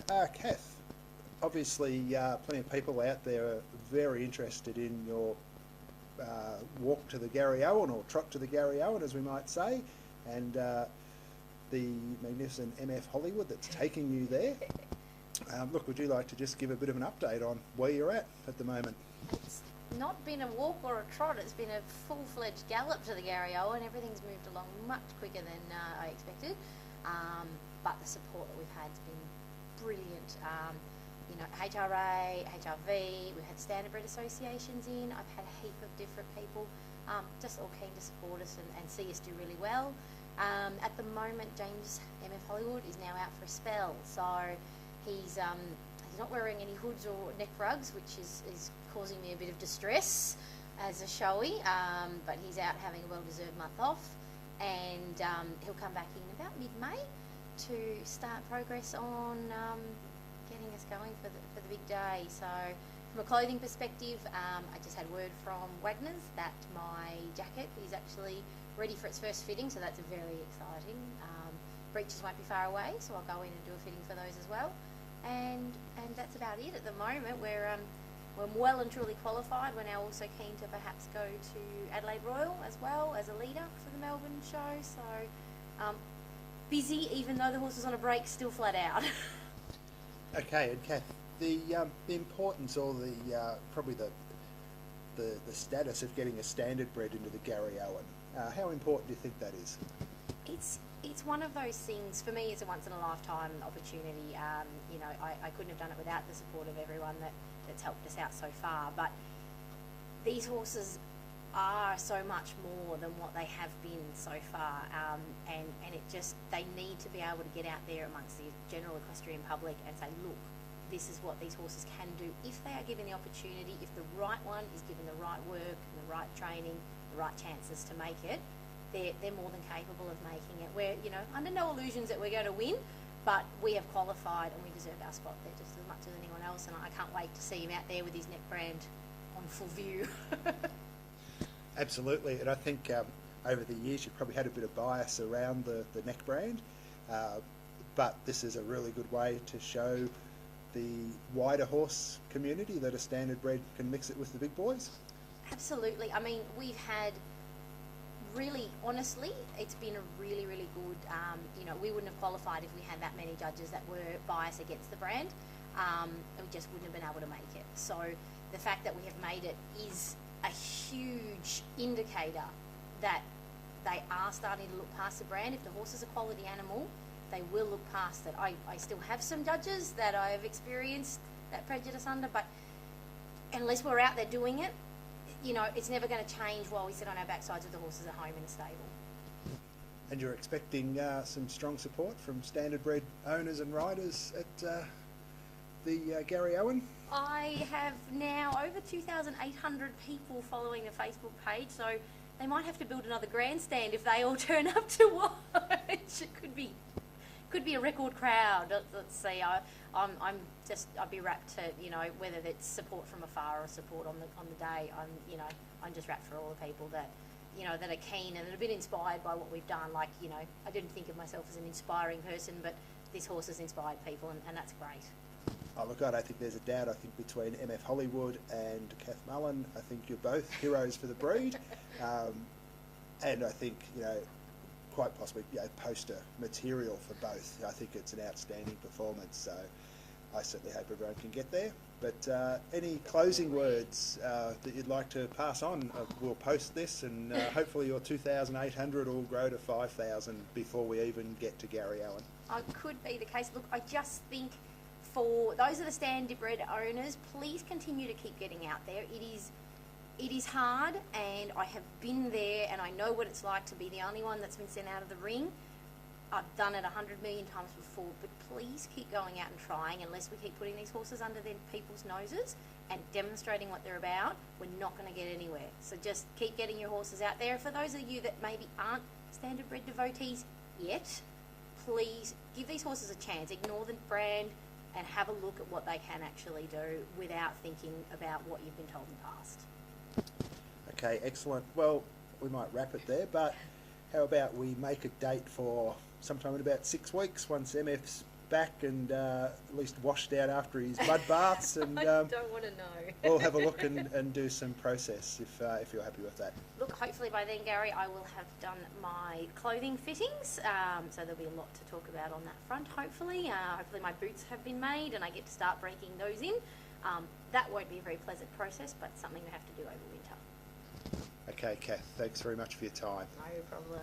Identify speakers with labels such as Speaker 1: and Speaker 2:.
Speaker 1: Kath, obviously plenty of people out there are very interested in your walk to the Garryowen, or trot to the Garryowen as we might say, and the magnificent MF Hollywood that's taking you there. Look, would you like to just give a bit of an update on where you're at the moment?
Speaker 2: It's not been a walk or a trot, it's been a full-fledged gallop to the Garryowen. Everything's moved along much quicker than I expected, but the support that we've had has been brilliant. You know, HRA, HRV, we've had standardbred associations in. I've had a heap of different people just all keen to support us and see us do really well. At the moment, James MF Hollywood is now out for a spell, so he's not wearing any hoods or neck rugs, which is causing me a bit of distress as a showy, but he's out having a well-deserved month off, and he'll come back in about mid-May to start progress on getting us going for the big day. So from a clothing perspective, I just had word from Wagner's that my jacket is actually ready for its first fitting, so that's very exciting. Breeches won't be far away, so I'll go in and do a fitting for those as well. And that's about it at the moment. We're well and truly qualified. We're now also keen to perhaps go to Adelaide Royal as well as a leader for the Melbourne show. So busy, even though the horse is on a break, still flat out.
Speaker 1: Okay, and Kath, the importance, or the probably the status of getting a standard bred into the Garryowen, how important do you think that is?
Speaker 2: It's one of those things, for me it's a once in a lifetime opportunity. You know, I couldn't have done it without the support of everyone that's helped us out so far, but these horses are so much more than what they have been so far, and they need to be able to get out there amongst the general equestrian public and say, look, this is what these horses can do if they are given the opportunity, if the right one is given the right work and the right training, the right chances to make it. They're more than capable of making it. We're, you know, under no illusions that we're going to win, but we have qualified and we deserve our spot there just as much as anyone else, and I can't wait to see him out there with his neck brand on full view.
Speaker 1: Absolutely, and I think over the years you've probably had a bit of bias around the neck brand, but this is a really good way to show the wider horse community that a standard bred can mix it with the big boys.
Speaker 2: Absolutely. I mean, we've had really, honestly, it's been a really, really good, you know, we wouldn't have qualified if we had that many judges that were biased against the brand. We just wouldn't have been able to make it. So the fact that we have made it is a huge indicator that they are starting to look past the brand. If the horse is a quality animal, they will look past it. I still have some judges that I've experienced that prejudice under, but unless we're out there doing it, you know, it's never going to change while we sit on our backsides with the horses at home in a stable.
Speaker 1: And you're expecting some strong support from standard bred owners and riders at the Garryowen?
Speaker 2: I have now over 2,800 people following the Facebook page, so they might have to build another grandstand if they all turn up to watch. It could be a record crowd. Let's see. I'd be rapt to, you know, whether it's support from afar or support on the day. I'm just rapt for all the people that, you know, that are keen and that have been inspired by what we've done. Like, you know, I didn't think of myself as an inspiring person, but this horse has inspired people, and that's great.
Speaker 1: Oh look, I don't think there's a doubt. I think between MF Hollywood and Kath Mullan, I think you're both heroes for the breed, and I think, you know, quite possibly, you know, poster material for both. I think it's an outstanding performance, so I certainly hope everyone can get there. But any closing words that you'd like to pass on? We'll post this, and hopefully your 2,800 will grow to 5,000 before we even get to Garryowen.
Speaker 2: Could be the case. Look, I just think for those of the standard bred owners, please continue to keep getting out there. It is hard, and I have been there, and I know what it's like to be the only one that's been sent out of the ring. I've done it 100 million times before, but please keep going out and trying. Unless we keep putting these horses under people's noses and demonstrating what they're about, we're not going to get anywhere. So just keep getting your horses out there. For those of you that maybe aren't standard bred devotees yet, please give these horses a chance. Ignore the brand and have a look at what they can actually do without thinking about what you've been told in the past.
Speaker 1: Okay, excellent. Well, we might wrap it there, but how about we make a date for sometime in about 6 weeks once MF's back and at least washed out after his mud baths, and
Speaker 2: I don't want to know.
Speaker 1: we'll have a look and do some process if you're happy with that.
Speaker 2: Look, hopefully by then, Gary, I will have done my clothing fittings, so there'll be a lot to talk about on that front, hopefully. Hopefully my boots have been made and I get to start breaking those in. That won't be a very pleasant process, but something we have to do over winter.
Speaker 1: Okay, Kath, thanks very much for your time.
Speaker 2: No problem.